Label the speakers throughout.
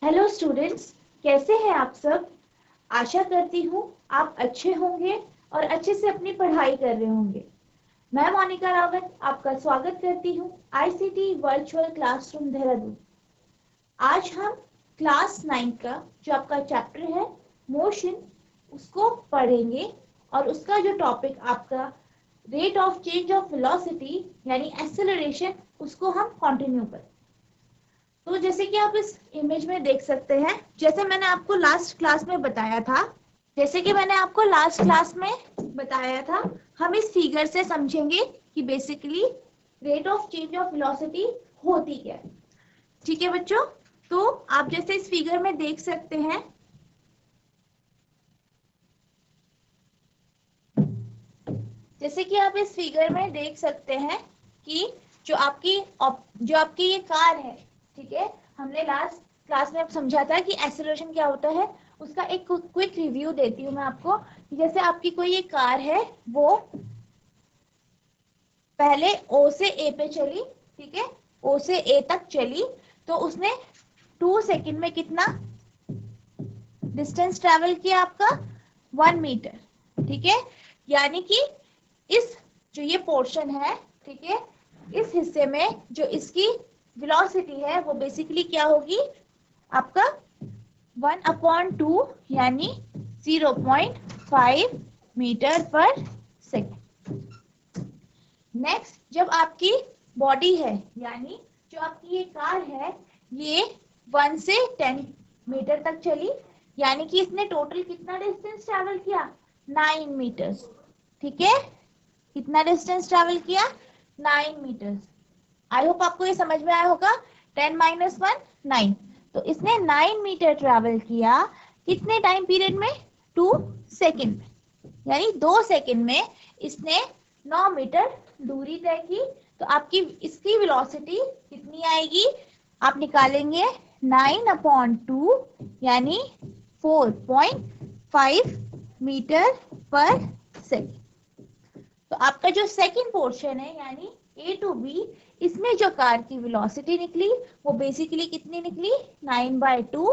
Speaker 1: Hello students, कैसे हैं आप सब। आशा करती हूँ आप अच्छे होंगे और अच्छे से अपनी पढ़ाई कर रहे होंगे। मैं मोनिका रावत आपका स्वागत करती हूँ आईसीटी वर्चुअल क्लासरूम देहरादून। आज हम क्लास 9 का जो आपका चैप्टर है मोशन उसको पढ़ेंगे और उसका जो टॉपिक आपका rate of change of velocity यानी एक्सेलरेशन उसको हम कंटिन्यू करें। तो जैसे कि आप इस इमेज में देख सकते हैं, जैसे मैंने आपको लास्ट क्लास में बताया था हम इस फिगर से समझेंगे कि basically rate of change of velocity होती क्या है। ठीक है बच्चों, तो आप जैसे इस फिगर में देख सकते हैं, जैसे कि आप इस फिगर में देख सकते हैं कि जो आपकी ये कार है, ठीक है। हमने लास्ट क्लास में समझा था कि एक्सेलरेशन क्या होता है, उसका एक क्विक रिव्यू देती हूँ मैं आपको। जैसे आपकी कोई ये कार है, वो पहले ओ से ए पे चली, ठीक है, ओ से ए तक चली, तो उसने 2 सेकंड में कितना डिस्टेंस ट्रेवल किया आपका 1 मीटर, ठीक है। यानी कि इस जो ये पोर्शन है, ठीक है, इस हिस्से में जो इसकी वेलोसिटी है वो बेसिकली क्या होगी आपका 1/2 यानी 0.5 मीटर पर सेकेंड। नेक्स्ट, जब आपकी बॉडी है यानी जो आपकी ये कार है, ये 1 से 10 मीटर तक चली, यानी कि इसने टोटल कितना डिस्टेंस ट्रैवल किया 9 मीटर्स, ठीक है। कितना डिस्टेंस ट्रैवल किया 9 मीटर्स। आई होप आपको ये समझ में आया होगा। 10 - 1 9, तो इसने 9 मीटर ट्रैवल किया कितने टाइम पीरियड में 2 सेकेंड में, यानी 2 सेकेंड में इसने 9 मीटर दूरी तय की। तो आपकी इसकी वेलोसिटी कितनी आएगी, आप निकालेंगे 9/2 यानी 4.5 मीटर पर सेकेंड। तो आपका जो सेकंड पोर्शन है यानी ए टू बी, इसमें जो कार की वेलोसिटी निकली वो बेसिकली कितनी निकली 9/2,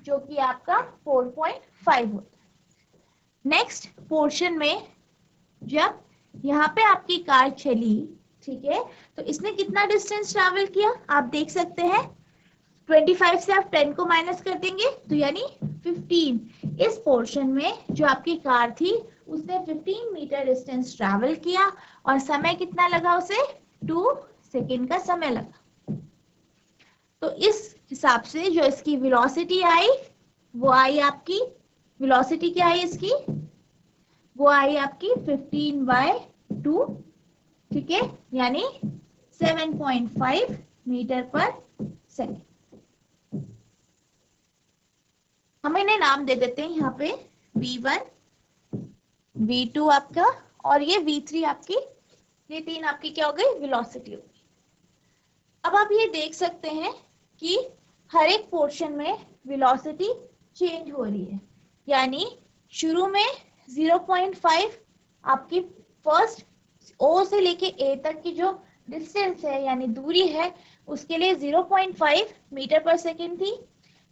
Speaker 1: जो कि आपका 4.5 होता है। नेक्स्ट पोर्शन में जब यहाँ पे आपकी कार चली, ठीक है, तो इसने कितना डिस्टेंस ट्रैवल किया आप देख सकते हैं। 25 से आप 10 को माइनस कर देंगे तो यानी 15। इस पोर्शन में जो आपकी कार थी उसने 15 मीटर डिस्टेंस ट्रैवल किया और समय कितना लगा उसे 2 सेकेंड का समय लगा। तो इस हिसाब से जो इसकी वेलोसिटी आई वो आई आपकी, वेलोसिटी क्या आई इसकी, वो आई आपकी 15/2, ठीक है, यानी 7.5 मीटर पर सेकेंड। हम इन्हें नाम दे देते हैं यहाँ पे V1, V2 आपका, और ये V3 आपकी, ये 3 आपकी क्या हो गई वेलोसिटी होगी। अब आप ये देख सकते हैं कि हर एक पोर्शन में वेलोसिटी चेंज हो रही है, यानी शुरू में 0.5 आपकी फर्स्ट ओ से लेके ए तक की जो डिस्टेंस है यानी दूरी है उसके लिए 0.5 मीटर पर सेकेंड थी।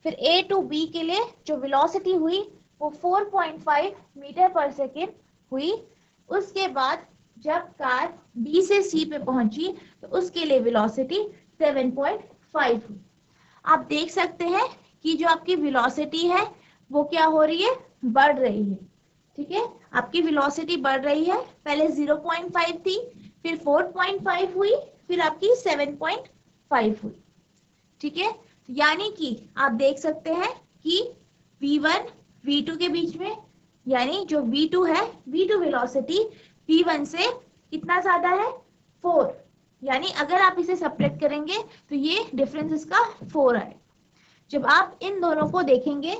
Speaker 1: फिर ए टू बी के लिए जो वेलोसिटी हुई वो 4.5 मीटर पर सेकेंड हुई। उसके बाद जब कार बी से सी पे पहुंची तो उसके लिए वेलोसिटी 7.5 हुई। आप देख सकते हैं कि जो आपकी वेलोसिटी है वो क्या हो रही है, बढ़ रही है, ठीक है। आपकी वेलोसिटी बढ़ रही है, पहले 0.5 थी, फिर 4.5 हुई, फिर आपकी 7.5 हुई, ठीक है। यानी कि आप देख सकते हैं कि V1 V2 के बीच में, यानी जो V2 है, V2 वेलोसिटी V1 से कितना ज्यादा है 4, यानी अगर आप इसे सब्ट्रैक्ट करेंगे तो ये डिफरेंस इसका 4 आए। जब आप इन दोनों को देखेंगे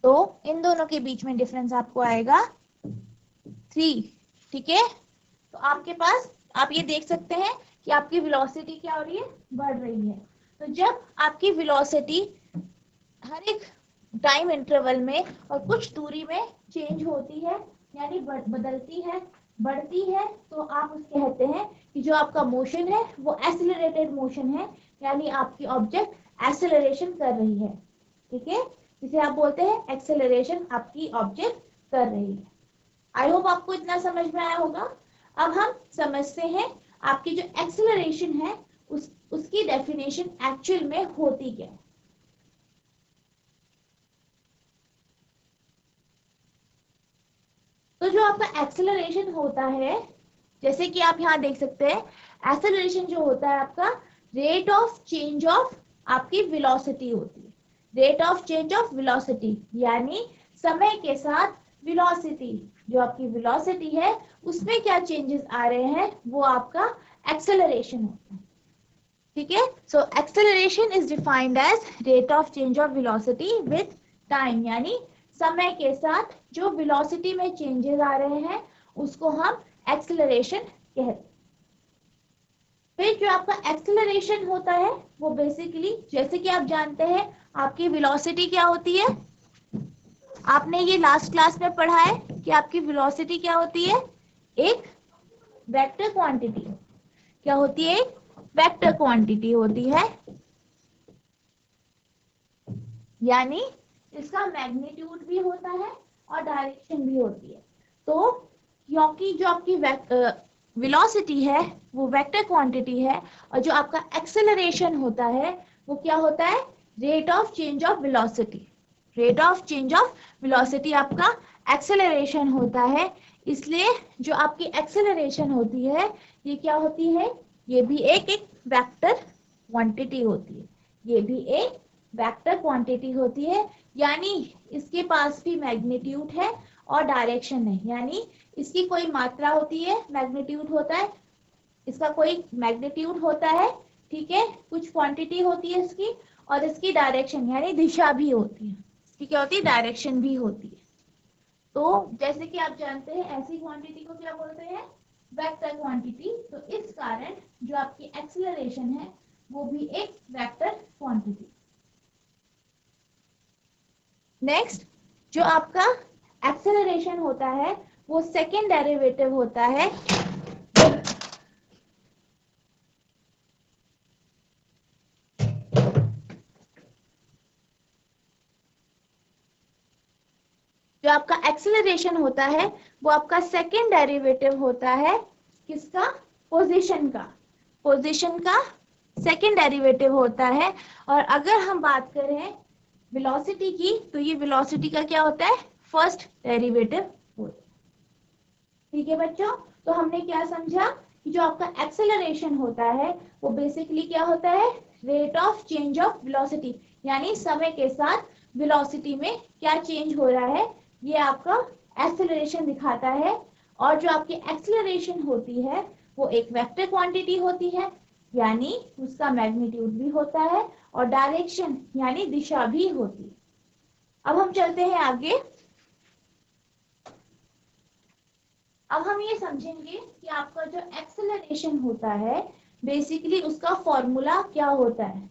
Speaker 1: तो इन दोनों के बीच में डिफरेंस आपको आएगा 3, ठीक है। तो आपके पास आप ये देख सकते हैं कि आपकी वेलोसिटी क्या हो रही है, बढ़ रही है। तो जब आपकी वेलोसिटी हर एक टाइम इंटरवल में और कुछ दूरी में चेंज होती है यानी बदलती है, बढ़ती है, तो आप उस कहते हैं कि जो आपका मोशन है वो एक्सीलरेटेड मोशन है, यानी आपकी ऑब्जेक्ट एक्सेलरेशन कर रही है, ठीक है, जिसे आप बोलते हैं एक्सेलरेशन आपकी ऑब्जेक्ट कर रही है। आई होप आपको इतना समझ में आया होगा। अब हम समझते हैं आपकी जो एक्सेलरेशन है उसकी डेफिनेशन एक्चुअल में होती क्या है। तो जो आपका एक्सेलरेशन होता है, जैसे कि आप यहाँ देख सकते हैं, एक्सेलरेशन जो होता है आपका रेट ऑफ चेंज ऑफ आपकी वेलोसिटी होती है। Rate of change of velocity यानी समय के साथ वेलोसिटी, जो आपकी वेलोसिटी है उसमें क्या चेंजेस आ रहे हैं वो आपका एक्सेलरेशन होता है, ठीक है। So acceleration is defined as rate of change of velocity with time, यानी समय के साथ जो वेलोसिटी में चेंजेस आ रहे हैं उसको हम एक्सेलरेशन कहते हैं। फिर जो आपका एक्सेलरेशन होता है वो बेसिकली, जैसे कि आप जानते हैं आपकी वेलोसिटी क्या होती है, आपने ये लास्ट क्लास में पढ़ा है कि आपकी वेलोसिटी क्या होती है, एक वेक्टर क्वांटिटी। क्या होती है, एक वेक्टर क्वांटिटी होती है, यानी इसका मैग्नीट्यूड भी होता है और डायरेक्शन भी होती है। तो क्योंकि जो आपकी वेलोसिटी है वो वेक्टर क्वांटिटी है और जो आपका एक्सेलरेशन होता है वो क्या होता है, rate of change of velocity. Rate of change of velocity आपका एक्सेलरेशन होता है, इसलिए जो आपकी एक्सेलरेशन होती है ये क्या होती है, ये भी एक वेक्टर क्वांटिटी होती है, ये भी एक वेक्टर क्वांटिटी होती है, यानी इसके पास भी मैग्नीट्यूड है और डायरेक्शन है, यानी इसकी कोई मात्रा होती है, मैग्नीट्यूड होता है, इसका कोई मैग्नीट्यूड होता है, ठीक है, कुछ क्वांटिटी होती है इसकी, और इसकी डायरेक्शन यानी दिशा भी होती है, इसकी क्या होती है, डायरेक्शन भी होती है। तो जैसे कि आप जानते हैं ऐसी क्वांटिटी को क्या बोलते हैं, वेक्टर क्वांटिटी। तो इस कारण जो आपकी एक्सेलरेशन है वो भी एक वेक्टर क्वांटिटी। नेक्स्ट, जो आपका एक्सेलरेशन होता है वो सेकेंड डेरिवेटिव होता है जो आपका एक्सेलरेशन होता है वो आपका सेकेंड डेरिवेटिव होता है किसका, पोजीशन का। पोजीशन का सेकेंड डेरिवेटिव होता है। और अगर हम बात करें वेलोसिटी की तो ये वेलोसिटी का क्या होता है, फर्स्ट डेरिवेटिव होता है, ठीक है बच्चों। तो हमने क्या समझा कि जो आपका एक्सेलरेशन होता है वो बेसिकली क्या होता है, rate of change of velocity, यानी समय के साथ वेलोसिटी में क्या चेंज हो रहा है ये आपका एक्सेलरेशन दिखाता है। और जो आपकी एक्सेलरेशन होती है वो एक वेक्टर क्वांटिटी होती है, यानी उसका मैग्नीट्यूड भी होता है और डायरेक्शन यानी दिशा भी होती है। अब हम चलते हैं आगे। अब हम ये समझेंगे कि आपका जो एक्सेलरेशन होता है बेसिकली उसका फॉर्मूला क्या होता है।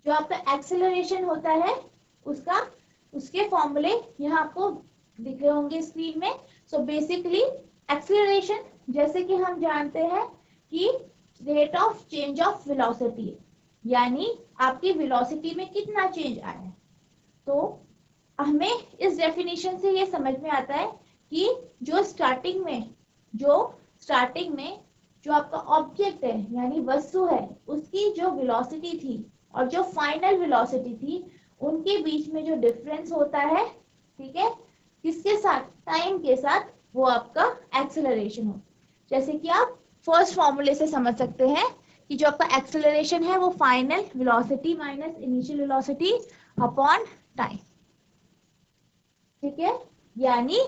Speaker 1: जो आपका एक्सेलरेशन होता है उसका उसके फॉर्मूले यहाँ आपको दिख रहे होंगे स्क्रीन में। सो बेसिकली एक्सेलरेशन जैसे कि हम जानते हैं कि rate of change of velocity, यानी आपकी वेलोसिटी में कितना चेंज आया है। तो हमें इस डेफिनेशन से ये समझ में आता है कि जो स्टार्टिंग में जो आपका ऑब्जेक्ट है यानी वस्तु है उसकी जो वेलोसिटी थी और जो फाइनल वेलोसिटी थी उनके बीच में जो डिफरेंस होता है, ठीक है, किसके साथ, टाइम के साथ, वो आपका एक्सेलरेशन हो। जैसे कि आप फर्स्ट फॉर्मूले से समझ सकते हैं कि जो आपका एक्सेलरेशन है वो final velocity minus initial velocity upon time, ठीक है, यानी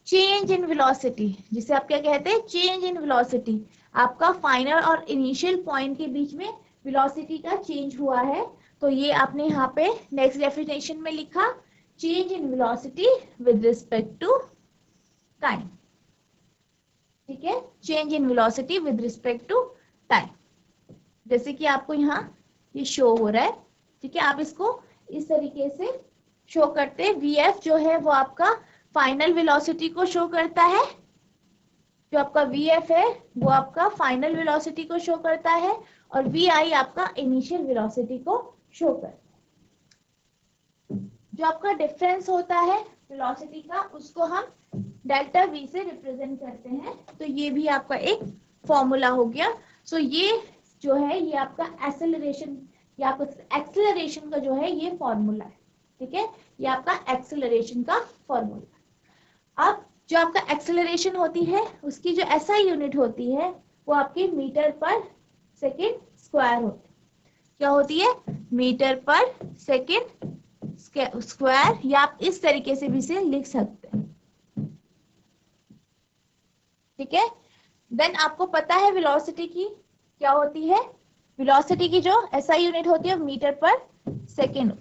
Speaker 1: चेंज इन वेलोसिटी, जिसे आप क्या कहते हैं, चेंज इन वेलोसिटी। आपका फाइनल और इनिशियल पॉइंट के बीच में वेलोसिटी का चेंज हुआ है। तो ये आपने यहाँ पे नेक्स्ट डेफिनेशन में लिखा, change in velocity with respect to time, ठीक है, change in velocity with respect to time. जैसे कि आपको यहाँ ये शो हो रहा है, ठीक है, आप इसको इस तरीके से शो करते हैं। vf जो है वो आपका फाइनल वेलोसिटी को शो करता है, जो आपका vf है वो आपका फाइनल वेलोसिटी को शो करता है, और vi आपका इनिशियल वेलोसिटी को शो कर। जो आपका डिफरेंस होता है वेलोसिटी का, उसको हम डेल्टा वी से रिप्रेजेंट करते हैं। तो ये भी आपका एक फॉर्मूला हो गया। सो ये जो है ये आपका एक्सेलरेशन या आपका एक्सेलरेशन का जो है ये फॉर्मूला है। ठीक है, ये आपका एक्सेलरेशन का फॉर्मूला। अब जो आपका एक्सेलरेशन होती है उसकी जो एसआई यूनिट होती है वो आपकी मीटर पर सेकेंड स्क्वायर होती है। क्या होती है? मीटर पर सेकेंड स्क्वायर, या आप इस तरीके से भी इसे लिख सकते हैं। ठीक है, देन आपको पता है वेलोसिटी की क्या होती है? वेलोसिटी की जो एसआई यूनिट होती है मीटर पर सेकेंड।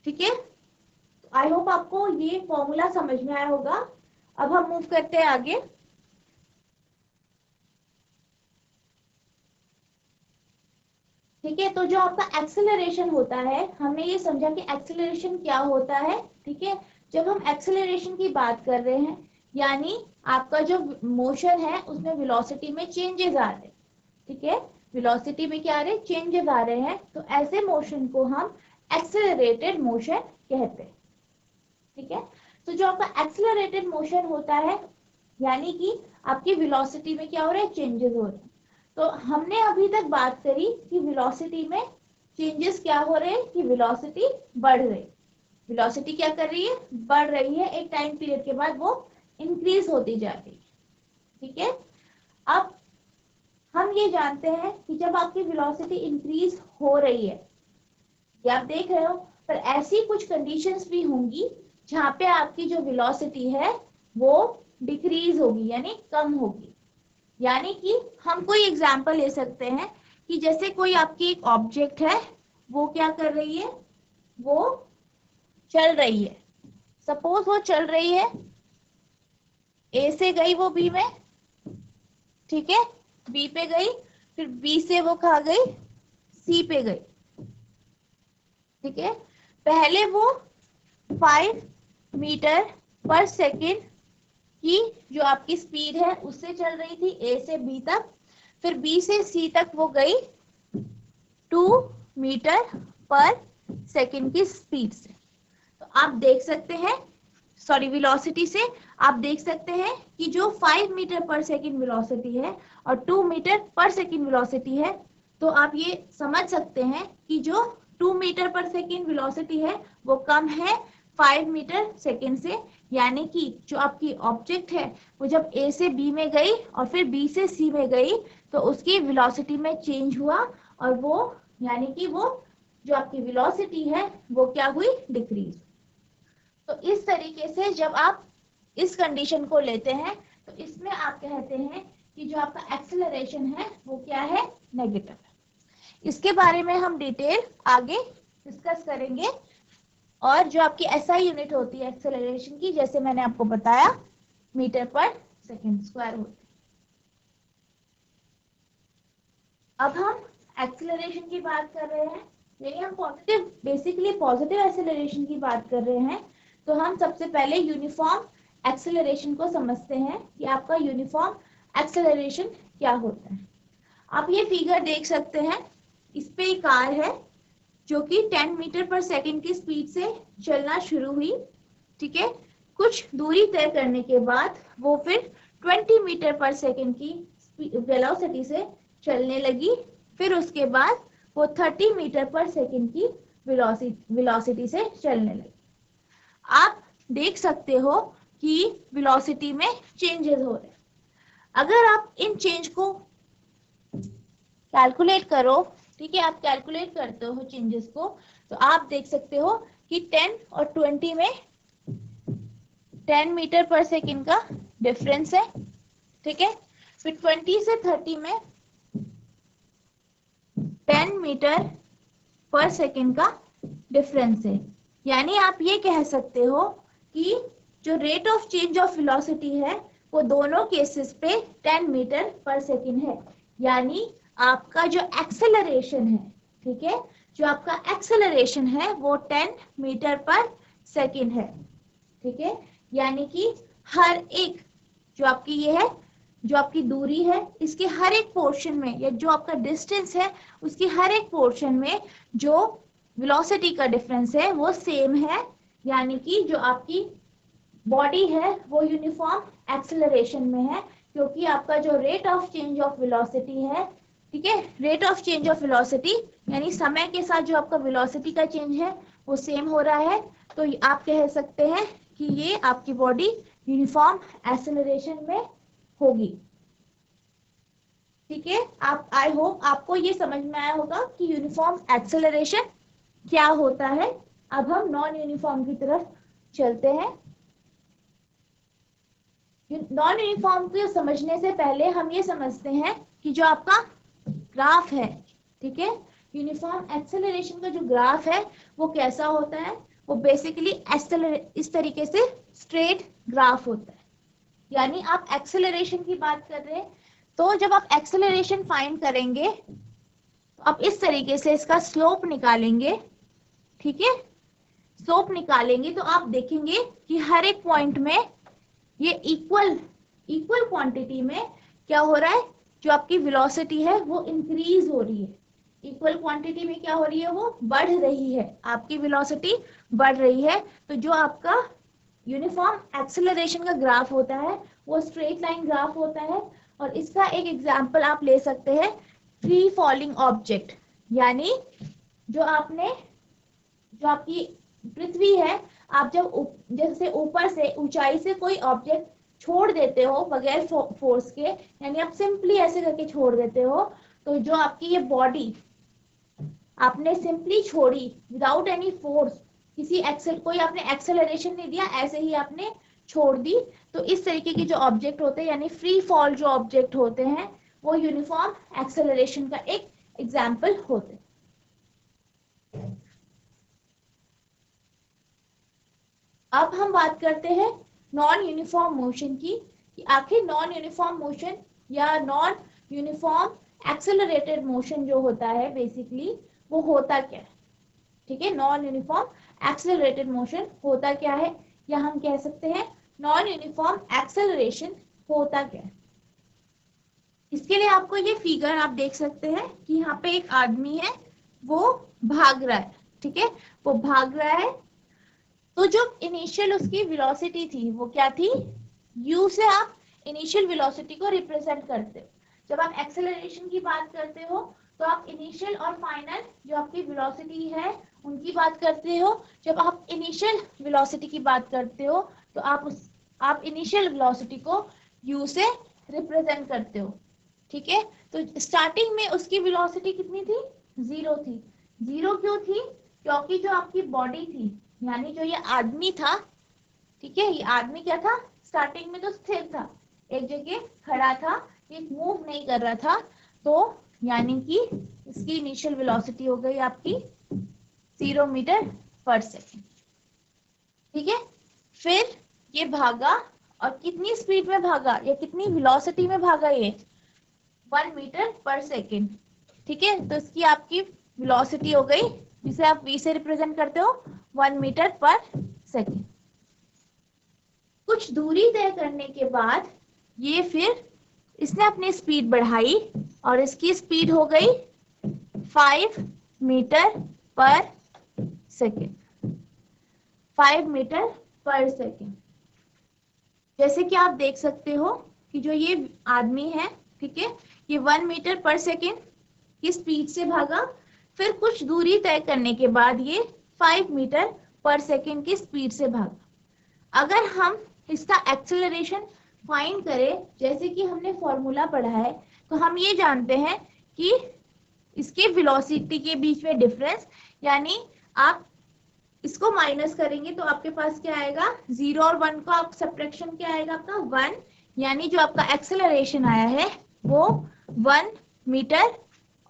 Speaker 1: ठीक है, आई होप आपको ये फॉर्मूला समझ में आया होगा। अब हम मूव करते हैं आगे। ठीक है, तो जो आपका एक्सेलरेशन होता है, हमने ये समझा कि एक्सेलरेशन क्या होता है। ठीक है, जब हम एक्सेलरेशन की बात कर रहे हैं यानी आपका जो मोशन है उसमें वेलोसिटी में चेंजेस आ रहे हैं। ठीक है, वेलोसिटी में क्या आ रहे हैं? चेंजेस आ रहे हैं। तो ऐसे मोशन को हम एक्सेलरेटेड मोशन कहते हैं। ठीक है, तो जो आपका एक्सेलरेटेड मोशन होता है यानी कि आपकी वेलोसिटी में क्या हो रहा है? चेंजेस हो रहे हैं। तो हमने अभी तक बात करी कि वेलोसिटी में चेंजेस क्या हो रहे हैं कि वेलोसिटी बढ़ रही है। वेलोसिटी क्या कर रही है? बढ़ रही है। एक टाइम पीरियड के बाद वो इंक्रीज होती जा रही है। ठीक है, अब हम ये जानते हैं कि जब आपकी वेलोसिटी इंक्रीज हो रही है, ये आप देख रहे हो, पर ऐसी कुछ कंडीशंस भी होंगी जहां पे आपकी जो वेलोसिटी है वो डिक्रीज होगी यानी कम होगी। यानी कि हम कोई एग्जांपल ले सकते हैं कि जैसे कोई आपकी एक ऑब्जेक्ट है, वो क्या कर रही है? वो चल रही है। सपोज वो चल रही है, ए से गई वो बी में, ठीक है, बी पे गई, फिर बी से वो कहाँ गई? सी पे गई। ठीक है, पहले वो 5 मीटर पर सेकेंड की जो आपकी स्पीड है उससे चल रही थी ए से बी तक, फिर बी से सी तक वो गई 2 मीटर पर सेकेंड की स्पीड से। तो आप देख सकते हैं, सॉरी वेलोसिटी से आप देख सकते हैं कि जो 5 मीटर पर सेकेंड वेलोसिटी है और 2 मीटर पर सेकेंड वेलोसिटी है, तो आप ये समझ सकते हैं कि जो 2 मीटर पर सेकेंड वेलोसिटी है वो कम है 5 मीटर सेकेंड से। यानी कि जो आपकी ऑब्जेक्ट है वो जब ए से बी में गई और फिर बी से सी में गई तो उसकी वेलोसिटी में चेंज हुआ, और वो यानी कि वो जो आपकी वेलोसिटी है वो क्या हुई? डिक्रीज। तो इस तरीके से जब आप इस कंडीशन को लेते हैं तो इसमें आप कहते हैं कि जो आपका एक्सेलरेशन है वो क्या है? नेगेटिव है। इसके बारे में हम डिटेल आगे डिस्कस करेंगे। और जो आपकी एसआई यूनिट होती है एक्सेलरेशन की, जैसे मैंने आपको बताया मीटर पर सेकेंड स्क्वायर होती है। अब हम एक्सेलरेशन की बात कर रहे हैं, यानी हम पॉजिटिव, बेसिकली पॉजिटिव एक्सेलरेशन की बात कर रहे हैं। तो हम सबसे पहले यूनिफॉर्म एक्सेलरेशन को समझते हैं कि आपका यूनिफॉर्म एक्सेलरेशन क्या होता है। आप ये फिगर देख सकते हैं, इस पे एक कार है जो कि 10 मीटर पर सेकेंड की स्पीड से चलना शुरू हुई। ठीक है, कुछ दूरी तय करने के बाद वो फिर 20 मीटर पर सेकेंड की वेलोसिटी से चलने लगी। फिर उसके बाद वो 30 मीटर पर सेकेंड की वेलोसिटी से चलने लगी। आप देख सकते हो कि वेलोसिटी में चेंजेस हो रहे हैं। अगर आप इन चेंज को कैलकुलेट करो, ठीक है, आप कैलकुलेट करते हो चेंजेस को, तो आप देख सकते हो कि 10 और 20 में 10 मीटर पर सेकेंड का डिफरेंस है। ठीक है, फिर 20 से 30 में 10 मीटर पर सेकेंड का डिफरेंस है। यानी आप ये कह सकते हो कि जो rate of change of velocity है वो दोनों केसेस पे 10 मीटर पर सेकेंड है। यानी आपका जो एक्सेलरेशन है, ठीक है, जो आपका एक्सेलरेशन है वो 10 मीटर पर सेकेंड है। ठीक है, यानी कि हर एक जो आपकी ये है जो आपकी दूरी है इसके हर एक पोर्शन में, या जो आपका डिस्टेंस है उसकी हर एक पोर्शन में जो वेलोसिटी का डिफरेंस है वो सेम है, यानी कि जो आपकी बॉडी है वो यूनिफॉर्म एक्सेलरेशन में है, क्योंकि आपका जो rate of change of velocity है, ठीक है, rate of change of velocity यानी समय के साथ जो आपका वेलोसिटी का चेंज है वो सेम हो रहा है। तो आप कह सकते हैं कि ये आपकी बॉडी यूनिफॉर्म एक्सेलरेशन में होगी। ठीक है, आप आई होप आपको ये समझ में आया होगा कि यूनिफॉर्म एक्सेलरेशन क्या होता है। अब हम नॉन यूनिफॉर्म की तरफ चलते हैं। नॉन यूनिफॉर्म को समझने से पहले हम ये समझते हैं कि जो आपका ग्राफ है, ठीक है, यूनिफॉर्म एक्सेलरेशन का जो ग्राफ है वो कैसा होता है। वो बेसिकली इस तरीके से स्ट्रेट ग्राफ होता है। यानी आप एक्सेलरेशन की बात कर रहे हैं, तो जब आप एक्सेलरेशन फाइंड करेंगे तो आप इस तरीके से इसका स्लोप निकालेंगे। ठीक है, स्लोप निकालेंगे तो आप देखेंगे कि हर एक पॉइंट में ये इक्वल क्वांटिटी में क्या हो रहा है, जो आपकी वेलोसिटी है वो इंक्रीज हो रही है। इक्वल क्वांटिटी में क्या हो रही है, वो बढ़ रही है, आपकी वेलोसिटी बढ़ रही है। तो जो आपका यूनिफॉर्म एक्सेलरेशन का ग्राफ होता है वो स्ट्रेट लाइन ग्राफ होता है। और इसका एक एग्जांपल आप ले सकते हैं, फ्री फॉलिंग ऑब्जेक्ट, यानी जो आपकी पृथ्वी है, आप जब जैसे ऊपर से ऊंचाई से कोई ऑब्जेक्ट छोड़ देते हो बगैर फोर्स के, यानी आप सिंपली ऐसे करके छोड़ देते हो, तो जो आपकी ये बॉडी आपने सिंपली छोड़ी विदाउट एनी फोर्स, कोई आपने एक्सेलरेशन नहीं दिया, ऐसे ही आपने छोड़ दी, तो इस तरीके के जो ऑब्जेक्ट होते हैं यानी फ्री फॉल जो ऑब्जेक्ट होते हैं वो यूनिफॉर्म एक्सेलरेशन का एक एग्जाम्पल होते हैं। अब हम बात करते हैं नॉन यूनिफॉर्म मोशन की, कि आखिर नॉन यूनिफॉर्म मोशन या नॉन यूनिफॉर्म एक्सेलरेटेड मोशन जो होता है बेसिकली वो होता क्या है। ठीक है, नॉन यूनिफॉर्म एक्सेलरेटेड मोशन होता क्या है, या हम कह सकते हैं नॉन यूनिफॉर्म एक्सेलरेशन होता क्या है। इसके लिए आपको ये फिगर आप देख सकते हैं कि यहाँ पे एक आदमी है वो भाग रहा है। ठीक है, वो भाग रहा है, तो जो इनिशियल उसकी वेलोसिटी थी वो क्या थी, u से आप इनिशियल वेलोसिटी को रिप्रेजेंट करते हो। जब आप एक्सेलरेशन की बात करते हो तो आप इनिशियल और फाइनल जो आपकी वेलोसिटी है उनकी बात करते हो। जब आप इनिशियल वेलोसिटी की बात करते हो तो आप इनिशियल वेलोसिटी को u से रिप्रेजेंट करते हो। ठीक है, तो स्टार्टिंग में उसकी वेलोसिटी कितनी थी, 0 थी। 0 क्यों थी, क्योंकि जो आपकी बॉडी थी यानी जो ये आदमी था, ठीक है, ये आदमी क्या था, स्टार्टिंग में तो स्थिर था, एक जगह खड़ा था, ये मूव नहीं कर रहा था, तो यानी कि इसकी इनिशियल वेलोसिटी हो गई आपकी 0 मीटर पर सेकेंड। ठीक है, फिर ये भागा और कितनी स्पीड में भागा या कितनी वेलोसिटी में भागा, ये 1 मीटर पर सेकेंड। ठीक है, तो इसकी आपकी वेलोसिटी हो गई, जिसे आप v से रिप्रेजेंट करते हो, 1 मीटर पर सेकेंड। कुछ दूरी तय करने के बाद ये फिर इसने अपनी स्पीड बढ़ाई और इसकी स्पीड हो गई 5 मीटर पर सेकेंड। 5 मीटर पर सेकेंड। जैसे कि आप देख सकते हो कि जो ये आदमी है, ठीक है, ये 1 मीटर पर सेकेंड की स्पीड से भागा, फिर कुछ दूरी तय करने के बाद ये 5 मीटर पर सेकेंड की स्पीड से भागा। अगर हम इसका एक्सेलरेशन फाइंड करें, जैसे कि हमने फॉर्मूला पढ़ा है, तो हम ये जानते हैं कि इसके वेलोसिटी के बीच में डिफरेंस, यानी आप इसको माइनस करेंगे तो आपके पास क्या आएगा, 0 और 1 का सब्ट्रैक्शन क्या आएगा आपका 1, यानी जो आपका एक्सेलरेशन आया है वो 1 मीटर,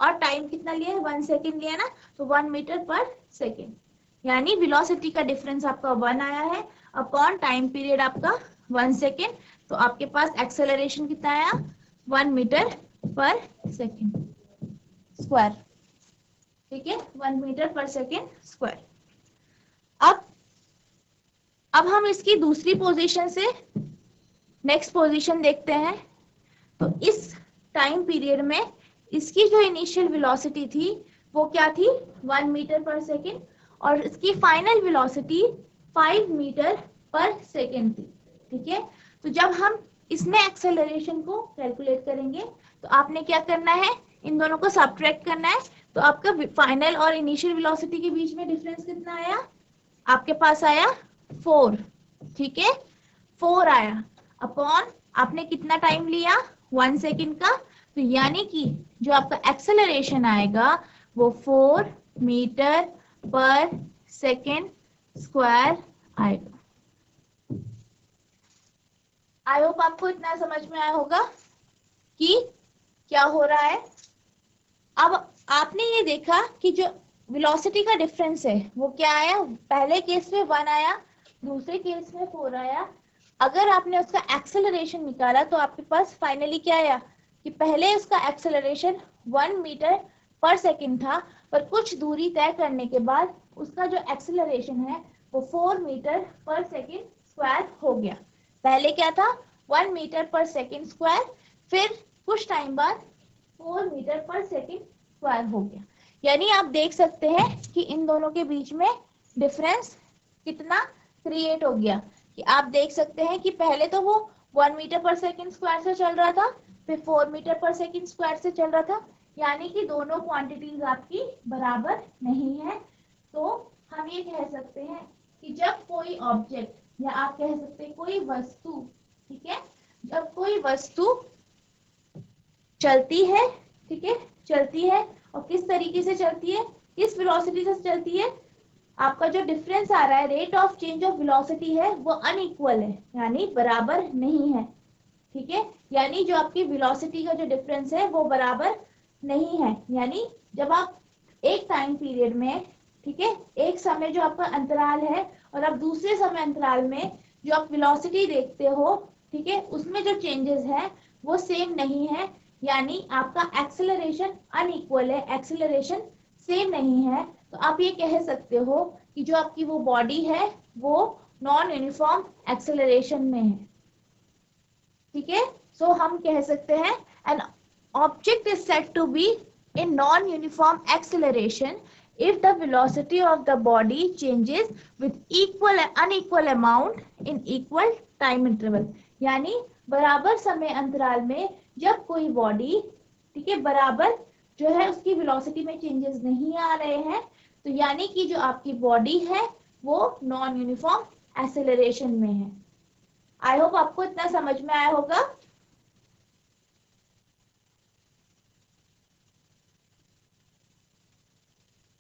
Speaker 1: और टाइम कितना लिया है, 1 सेकेंड लिया ना, तो 1 मीटर पर सेकेंड, यानी वेलोसिटी का डिफरेंस आपका 1 आया है अपॉन टाइम पीरियड आपका 1 सेकेंड, तो आपके पास एक्सेलरेशन कितना आया, 1 मीटर पर सेकेंड स्क्वायर। ठीक है, 1 मीटर पर सेकेंड स्क्वायर। अब हम इसकी दूसरी पोजीशन से नेक्स्ट पोजीशन देखते हैं। तो इस टाइम पीरियड में इसकी जो इनिशियल वेलोसिटी थी वो क्या थी 1 मीटर पर सेकेंड और इसकी फाइनल वेलोसिटी 5 मीटर पर सेकेंड थी। ठीक है, तो जब हम इसमें एक्सेलरेशन को कैलकुलेट करेंगे तो आपने क्या करना है, इन दोनों को सब्ट्रैक्ट करना है। तो आपका फाइनल और इनिशियल वेलोसिटी के बीच में डिफरेंस कितना आया, आपके पास आया 4। ठीक है, 4 आया अपॉन आपने कितना टाइम लिया 1 सेकेंड का, तो यानी कि जो आपका एक्सेलरेशन आएगा वो 4 मीटर पर सेकेंड स्क्वायर आएगा। आई होप आपको इतना समझ में आया होगा कि क्या हो रहा है। अब आपने ये देखा कि जो वेलोसिटी का डिफरेंस है वो क्या आया, पहले केस में 1 आया, दूसरे केस में 4 आया। अगर आपने उसका एक्सेलरेशन निकाला तो आपके पास फाइनली क्या आया कि पहले उसका एक्सेलरेशन 1 मीटर पर सेकेंड था, पर कुछ दूरी तय करने के बाद उसका जो एक्सेलरेशन है वो 4 मीटर पर सेकेंड स्क्वायर हो गया। पहले क्या था 1 मीटर पर सेकेंड स्क्वायर, फिर कुछ टाइम बाद 4 मीटर पर सेकेंड स्क्वायर हो गया। यानी आप देख सकते हैं कि इन दोनों के बीच में डिफरेंस कितना क्रिएट हो गया, कि आप देख सकते हैं कि पहले तो वो 1 मीटर पर सेकेंड स्क्वायर से चल रहा था, फिर 4 मीटर पर सेकेंड स्क्वायर से चल रहा था, यानी कि दोनों क्वांटिटीज आपकी बराबर नहीं है। तो हम ये कह सकते हैं कि जब कोई ऑब्जेक्ट या आप कह सकते हैं कोई वस्तु, ठीक है, जब कोई वस्तु चलती है, ठीक है, चलती है और किस तरीके से चलती है, किस वेलोसिटी से चलती है, आपका जो डिफरेंस आ रहा है rate of change of velocity है वो अनइक्वल है, यानी बराबर नहीं है। ठीक है, यानी जो आपकी वेलोसिटी का जो डिफरेंस है वो बराबर नहीं है। यानी जब आप एक टाइम पीरियड में, ठीक है, एक समय जो आपका अंतराल है और अब दूसरे समय अंतराल में जो आप वेलोसिटी देखते हो, ठीक है, उसमें जो चेंजेस है वो सेम नहीं है, यानी आपका एक्सेलरेशन अनइक्वल है, एक्सेलरेशन सेम नहीं है। तो आप ये कह सकते हो कि जो आपकी वो बॉडी है वो नॉन यूनिफॉर्म एक्सेलरेशन में है। ठीक है, सो हम कह सकते हैं an object is said to be in non uniform acceleration if the velocity of the body changes with equal and unequal amount in equal time interval। यानी बराबर समय अंतराल में जब कोई बॉडी, ठीक है, बराबर जो है उसकी वेलोसिटी में चेंजेस नहीं आ रहे हैं, तो यानी कि जो आपकी बॉडी है वो नॉन यूनिफॉर्म एक्सेलरेशन में है। आई होप आपको इतना समझ में आया होगा।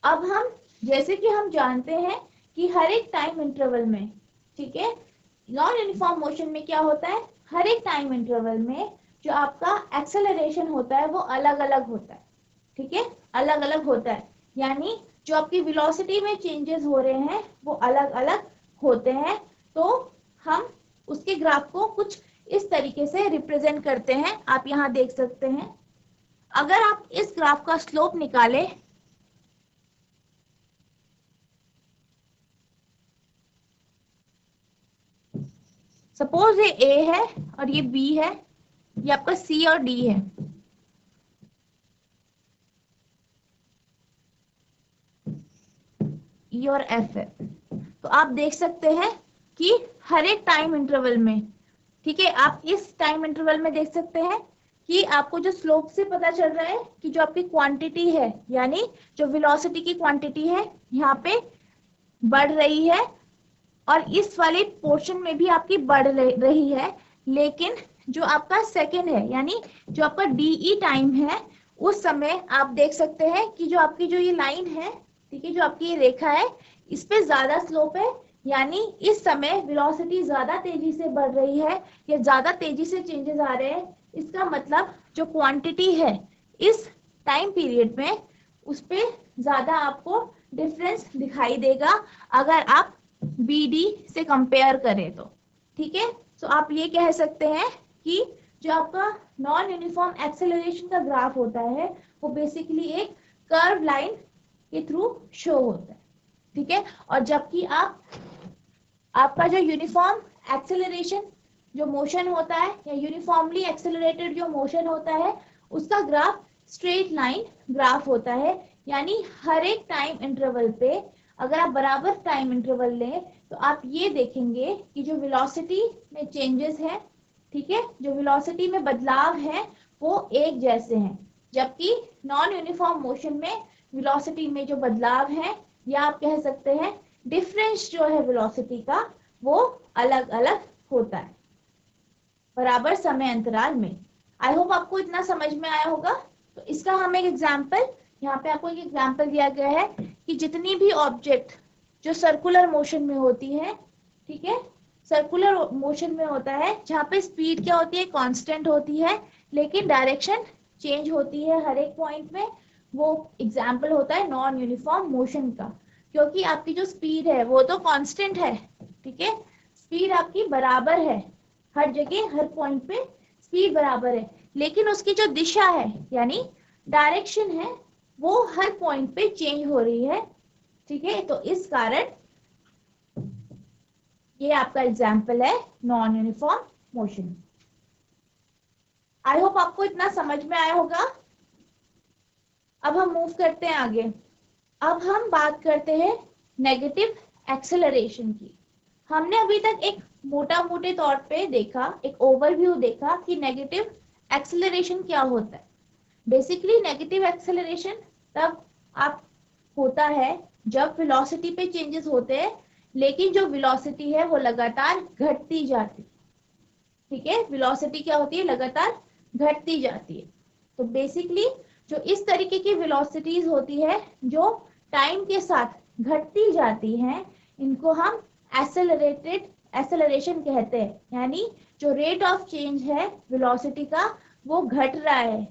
Speaker 1: अब हम जैसे कि हम जानते हैं कि हर एक टाइम इंटरवल में, ठीक है, नॉन यूनिफॉर्म मोशन में क्या होता है, हर एक टाइम इंटरवल में जो आपका एक्सेलरेशन होता है वो अलग अलग होता है। ठीक है, अलग अलग होता है, यानी जो आपकी वेलोसिटी में चेंजेस हो रहे हैं वो अलग अलग होते हैं। तो हम उसके ग्राफ को कुछ इस तरीके से रिप्रेजेंट करते हैं, आप यहाँ देख सकते हैं। अगर आप इस ग्राफ का स्लोप निकालें, सपोज ये ए है और ये बी है, ये आपका सी और डी है, ई और एफ है, तो आप देख सकते हैं कि हर एक टाइम इंटरवल में, ठीक है, आप इस टाइम इंटरवल में देख सकते हैं कि आपको जो स्लोप से पता चल रहा है कि जो आपकी क्वांटिटी है, यानी जो वेलोसिटी की क्वांटिटी है यहाँ पे बढ़ रही है और इस वाले पोर्शन में भी आपकी बढ़ रही है। लेकिन जो आपका सेकेंड है, यानी जो आपका डीई टाइम है, उस समय आप देख सकते हैं कि जो आपकी जो ये लाइन है, ठीक है, जो आपकी ये रेखा है, इस पे ज्यादा स्लोप है, यानी इस समय वेलोसिटी ज्यादा तेजी से बढ़ रही है या ज्यादा तेजी से चेंजेस आ रहे हैं। इसका मतलब जो क्वांटिटी है इस टाइम पीरियड में उस पे ज्यादा आपको डिफरेंस दिखाई देगा अगर आप BD से कंपेयर करें तो। ठीक है, तो आप ये कह सकते हैं कि जो आपका नॉन यूनिफॉर्म एक्सेलरेशन का ग्राफ होता है वो बेसिकली एक कर्व लाइन के थ्रू शो होता है। ठीक है, और जबकि आपका जो यूनिफॉर्म एक्सेलरेशन जो मोशन होता है या यूनिफॉर्मली एक्सेलरेटेड जो मोशन होता है उसका ग्राफ स्ट्रेट लाइन ग्राफ होता है। यानी हर एक टाइम इंटरवल पे अगर आप बराबर टाइम इंटरवल लें तो आप ये देखेंगे कि जो वेलोसिटी में चेंजेस है, ठीक है, जो वेलोसिटी में बदलाव है वो एक जैसे हैं, जबकि नॉन यूनिफॉर्म मोशन में वेलोसिटी में जो बदलाव है या आप कह सकते हैं डिफरेंस जो है वेलोसिटी का वो अलग अलग होता है बराबर समय अंतराल में। आई होप आपको इतना समझ में आया होगा। तो इसका हम एक एग्जाम्पल, यहाँ पे आपको एक एग्जाम्पल दिया गया है कि जितनी भी ऑब्जेक्ट जो सर्कुलर मोशन में होती है, ठीक है, सर्कुलर मोशन में होता है जहाँ पे स्पीड क्या होती है, कांस्टेंट होती है, लेकिन डायरेक्शन चेंज होती है हर एक पॉइंट में, वो एग्जाम्पल होता है नॉन यूनिफॉर्म मोशन का। क्योंकि आपकी जो स्पीड है वो तो कांस्टेंट है, ठीक है, स्पीड आपकी बराबर है हर जगह, हर पॉइंट पे स्पीड बराबर है, लेकिन उसकी जो दिशा है यानी डायरेक्शन है वो हर पॉइंट पे चेंज हो रही है, ठीक है। तो इस कारण ये आपका एग्जाम्पल है non uniform motion. I hope आपको इतना समझ में आया होगा। अब हम मूव करते हैं आगे। अब हम बात करते हैं नेगेटिव एक्सेलरेशन की। हमने अभी तक एक मोटा मोटे तौर पे देखा, एक ओवरव्यू देखा कि नेगेटिव एक्सेलरेशन क्या होता है। बेसिकली नेगेटिव एक्सेलरेशन तब आप होता है जब वेलोसिटी पे चेंजेस होते हैं, लेकिन जो वेलोसिटी है वो लगातार घटती जाती है, ठीक है, वेलोसिटी क्या होती है, लगातार घटती जाती है। तो बेसिकली जो इस तरीके की वेलोसिटीज होती है जो टाइम के साथ घटती जाती हैं, इनको हम एक्सेलरेशन कहते हैं। यानी जो रेट ऑफ चेंज है वेलोसिटी का वो घट रहा है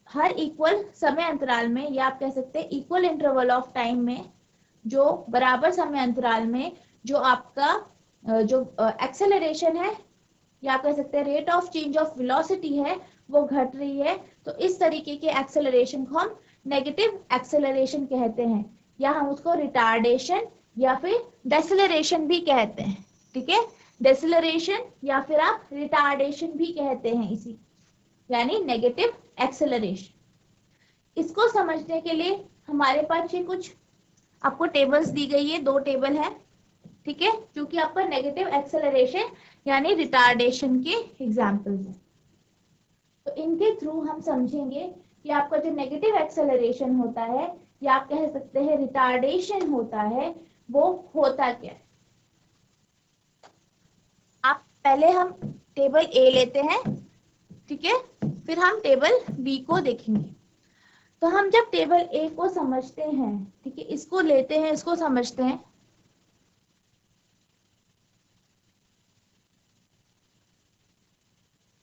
Speaker 1: हर इक्वल समय अंतराल में, या आप कह सकते हैं इक्वल इंटरवल ऑफ टाइम में, जो बराबर समय अंतराल में जो आपका जो एक्सेलरेशन है या आप कह सकते हैं rate of change of velocity है वो घट रही है। तो इस तरीके के एक्सेलरेशन को हम नेगेटिव एक्सेलरेशन कहते हैं, या हम उसको रिटार्डेशन या फिर डेसेलरेशन भी कहते हैं, ठीक है, डेसेलरेशन या फिर आप रिटार्डेशन भी कहते हैं इसी, यानी नेगेटिव एक्सेलरेशन। इसको समझने के लिए हमारे पास ये कुछ आपको टेबल्स दी गई है, दो टेबल है, ठीक है, क्योंकि आपका नेगेटिव एक्सेलरेशन यानी रिटार्डेशन के एग्जाम्पल्स हैं। तो इनके थ्रू हम समझेंगे कि आपका जो नेगेटिव एक्सेलरेशन होता है या आप कह सकते हैं रिटार्डेशन होता है वो होता क्या है। आप पहले हम टेबल ए लेते हैं, ठीक है, फिर हम टेबल बी को देखेंगे। तो हम जब टेबल ए को समझते हैं, ठीक है, इसको लेते हैं, इसको समझते हैं,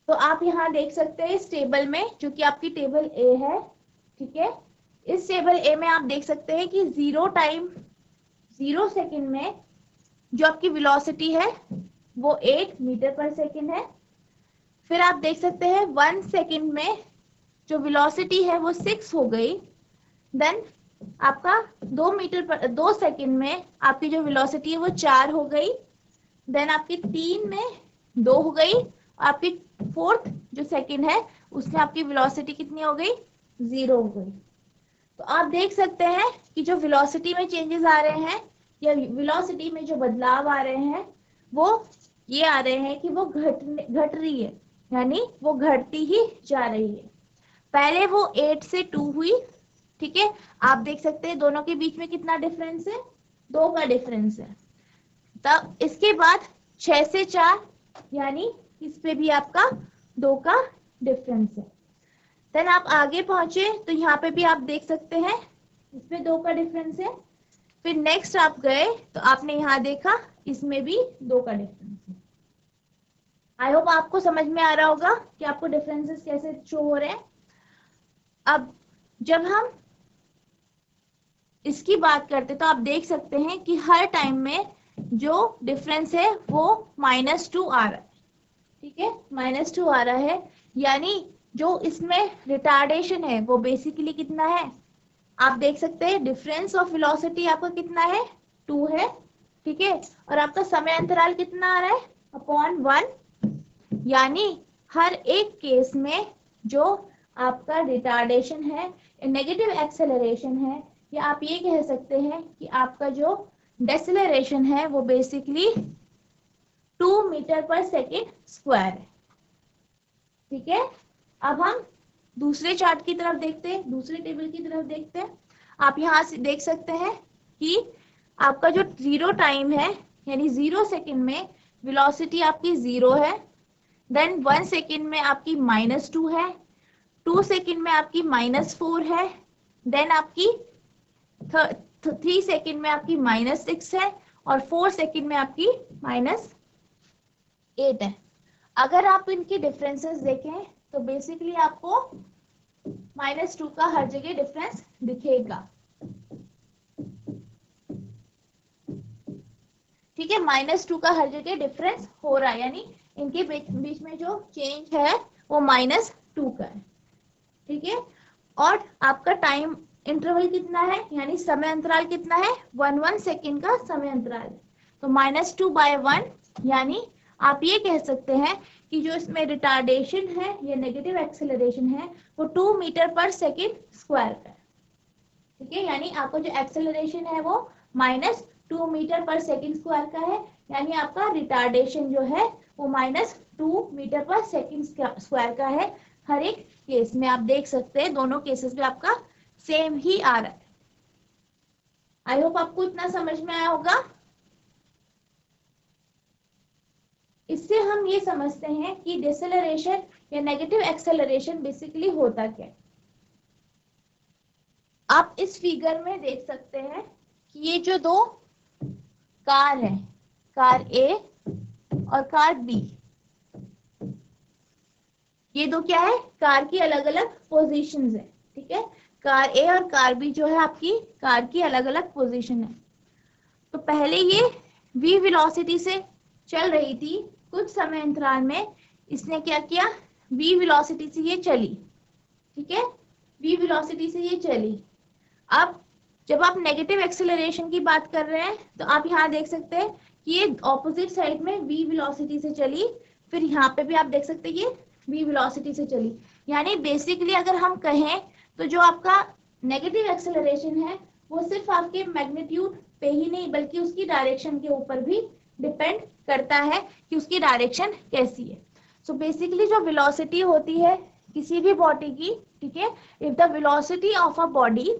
Speaker 1: तो आप यहाँ देख सकते हैं इस टेबल में, जो कि आपकी टेबल ए है, ठीक है, इस टेबल ए में आप देख सकते हैं कि 0 सेकंड में जो आपकी वेलोसिटी है वो 8 मीटर पर सेकंड है। फिर आप देख सकते हैं 1 सेकंड में जो वेलोसिटी है वो 6 हो गई। देन आपका 2 सेकंड में आपकी जो वेलोसिटी है वो 4 हो गई। देन आपकी 3 में 2 हो गई। आपकी 4th जो सेकंड है उसमें आपकी वेलोसिटी कितनी हो गई, 0 हो गई। तो आप देख सकते हैं कि जो वेलोसिटी में चेंजेस आ रहे हैं या वेलोसिटी में जो बदलाव आ रहे हैं वो ये आ रहे हैं कि वो घट रही है, यानी वो घटती ही जा रही है। पहले वो 8 से 2 हुई, ठीक है, आप देख सकते हैं दोनों के बीच में कितना डिफरेंस है, 2 का डिफरेंस है। तब इसके बाद 6 से 4, यानी इस पे भी आपका 2 का डिफरेंस है। देन आप आगे पहुंचे तो यहाँ पे भी आप देख सकते हैं इसमें 2 का डिफरेंस है। फिर नेक्स्ट आप गए तो आपने यहाँ देखा इसमें भी 2 का डिफरेंस है। आई होप आपको समझ में आ रहा होगा कि आपको डिफरेंसेस कैसे शो हो रहे हैं। अब जब हम इसकी बात करते तो आप देख सकते हैं कि हर टाइम में जो डिफरेंस है वो -2 आ रहा है, ठीक है, -2 आ रहा है। यानी जो इसमें रिटार्डेशन है वो बेसिकली कितना है, आप देख सकते हैं डिफरेंस ऑफ वेलोसिटी आपका कितना है, 2 है, ठीक है, और आपका समय अंतराल कितना आ रहा है, अपॉन 1, यानी हर एक केस में जो आपका रिटार्डेशन है, नेगेटिव एक्सेलरेशन है, या आप ये कह सकते हैं कि आपका जो डेसेलरेशन है वो बेसिकली 2 मीटर पर सेकेंड स्क्वायर है। ठीक है, अब हम दूसरे चार्ट की तरफ देखते हैं, दूसरे टेबल की तरफ देखते हैं। आप यहाँ से देख सकते हैं कि आपका जो 0 टाइम है, यानी 0 सेकेंड में वेलोसिटी आपकी 0 है, देन 1 सेकेंड में आपकी -2 है, 2 सेकेंड में आपकी -4 है, देन आपकी 3 सेकेंड में आपकी -6 है, और 4 सेकेंड में आपकी -8 है। अगर आप इनके डिफरेंसेस देखें तो बेसिकली आपको -2 का हर जगह डिफरेंस दिखेगा। ठीक है, -2 का हर जगह डिफरेंस हो रहा है, यानी इनके बीच में जो चेंज है वो -2 का है। ठीक है, और आपका टाइम इंटरवल कितना है, यानी समय अंतराल कितना है, 1 सेकेंड का समय अंतराल है। तो -2/1, यानी आप ये कह सकते हैं कि जो इसमें रिटार्डेशन है या नेगेटिव एक्सेलरेशन है वो 2 मीटर पर सेकेंड स्क्वायर का है। ठीक है, यानी आपका जो एक्सेलरेशन है वो -2 मीटर पर सेकेंड स्क्वायर का है, यानी आपका रिटार्डेशन जो है वो -2 मीटर पर सेकेंड स्क्वायर का है। हर एक केस में आप देख सकते हैं दोनों केसेस में आपका सेम ही आ रहा है। आई होप आपको इतना समझ में आया होगा। इससे हम ये समझते हैं कि डिसेलरेशन या नेगेटिव एक्सेलरेशन बेसिकली होता क्या है। आप इस फिगर में देख सकते हैं कि ये जो दो कार है, कार ए और कार बी, ये दो क्या है, कार की अलग अलग पोजीशंस है। ठीक है, कार ए और कार बी जो है आपकी कार की अलग अलग पोजीशन है। तो पहले ये v वेलोसिटी से चल रही थी, कुछ समय अंतराल में इसने क्या किया, v वेलोसिटी से ये चली। ठीक है, v वेलोसिटी से ये चली। अब जब आप नेगेटिव एक्सेलरेशन की बात कर रहे हैं तो आप यहाँ देख सकते हैं कि ये ऑपोजिट साइड में v वेलोसिटी से चली, फिर यहाँ पे भी आप देख सकते हैं ये v वेलोसिटी से चली। यानी बेसिकली अगर हम कहें तो जो आपका नेगेटिव एक्सेलरेशन है वो सिर्फ आपके मैग्नीट्यूड पे ही नहीं बल्कि उसकी डायरेक्शन के ऊपर भी डिपेंड करता है कि उसकी डायरेक्शन कैसी है। सो बेसिकली जो वेलोसिटी होती है किसी भी बॉडी की, ठीक है, if the velocity of a body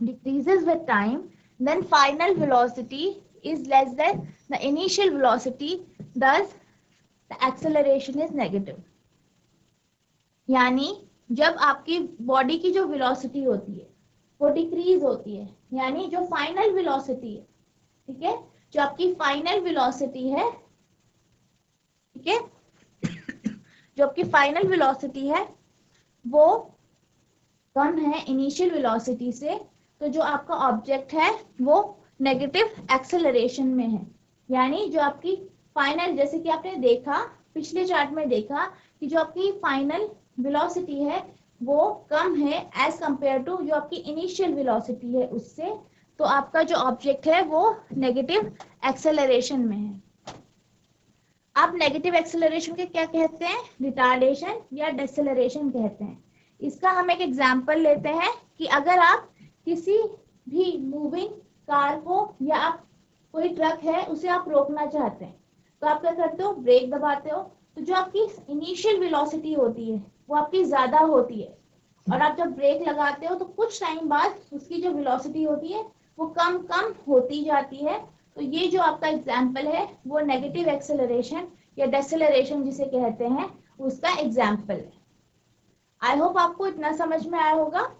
Speaker 1: decreases with time, then final velocity is less than the initial velocity, thus the acceleration is negative। यानी जब आपकी बॉडी की जो वेलोसिटी होती है वो डिक्रीज होती है, यानी जो फाइनल वेलोसिटी है, ठीक है, जो आपकी फाइनल वेलोसिटी है, ठीक है, जो आपकी फाइनल वेलोसिटी है वो कम है इनिशियल वेलोसिटी से, तो जो आपका ऑब्जेक्ट है वो नेगेटिव एक्सेलरेशन में है। यानी जो आपकी फाइनल, जैसे कि आपने देखा पिछले चार्ट में देखा कि जो आपकी फाइनल वेलोसिटी है वो कम है एज कंपेयर टू जो आपकी इनिशियल वेलोसिटी है उससे, तो आपका जो ऑब्जेक्ट है वो नेगेटिव एक्सेलरेशन में है। आप नेगेटिव एक्सेलरेशन के क्या कहते हैं, रिटार्डेशन या डेसेलरेशन कहते हैं। इसका हम एक एग्जांपल लेते हैं कि अगर आप किसी भी मूविंग कार को या आप कोई ट्रक है उसे आप रोकना चाहते हैं तो आप क्या करते हो, ब्रेक दबाते हो, तो जो आपकी इनिशियल वेलोसिटी होती है वो आपकी ज्यादा होती है, और आप जब ब्रेक लगाते हो तो कुछ टाइम बाद उसकी जो वेलोसिटी होती है वो कम कम होती जाती है। तो ये जो आपका एग्जाम्पल है वो नेगेटिव एक्सेलरेशन या डेसेलरेशन जिसे कहते हैं उसका एग्जाम्पल है। आई होप आपको इतना समझ में आया होगा,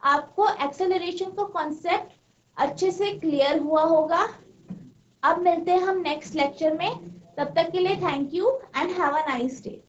Speaker 1: आपको एक्सेलरेशन का कॉन्सेप्ट अच्छे से क्लियर हुआ होगा। अब मिलते हैं हम नेक्स्ट लेक्चर में, तब तक के लिए thank you and have a nice day.